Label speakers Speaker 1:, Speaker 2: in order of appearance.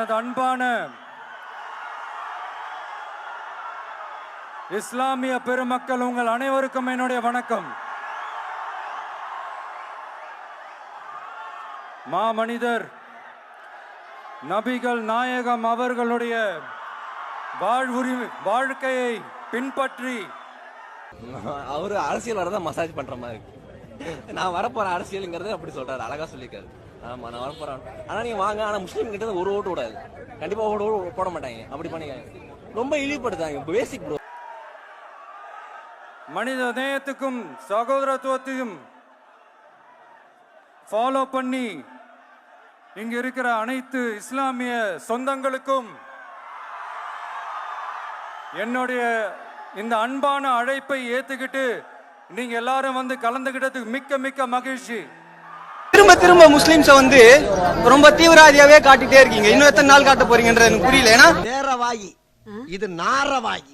Speaker 1: அன்பான இஸ்லாமிய பெருமக்கள், உங்கள் அனைவருக்கும் என்னுடைய வணக்கம். மாமனிதர் நபிகள் நாயகம் அவர்களுடைய வாழ்க்கையை பின்பற்றி
Speaker 2: அவரு அரசியல் வரதான் மசாஜ் பண்ற மாதிரி இருக்கு. நான் வரப்போற அரசியலுங்கிறது அப்படி சொல்றாரு, அழகா சொல்லிக்காரு. ஆமா, நான் வரப்போறேன், ஆனா நீங்க வாங்க, ஆனா முஸ்லீம் கிட்ட ஒரு ஓட்டு விடாது, கண்டிப்பா ஓட்டு போட மாட்டாங்க. அப்படி பண்ணிக்காங்க, ரொம்ப இழிவுபடுத்தாங்க. பேசிக் ப்ரோ,
Speaker 1: மனித நேயத்துக்கும் சகோதரத்துவத்தையும் ஃபாலோ பண்ணி இங்க இருக்கிற அனைத்து இஸ்லாமிய சொந்தங்களுக்கும் என்னுடைய இந்த அன்பான அழைப்பை ஏத்துக்கிட்டு நீங்க எல்லாரும் வந்து கலந்துகிட்டதுக்கு மிக்க மிக்க மகிழ்ச்சி.
Speaker 3: திரும்ப திரும்ப முஸ்லிம்ஸ வந்து ரொம்ப தீவிரவாதியாவே காட்டிட்டே இருக்கீங்க. இன்னும் எத்தனை நாள் காட்ட போறீங்கன்றது எனக்கு புரியல. ஏன்னா
Speaker 4: நேரவாயி, இது நாரவாயி.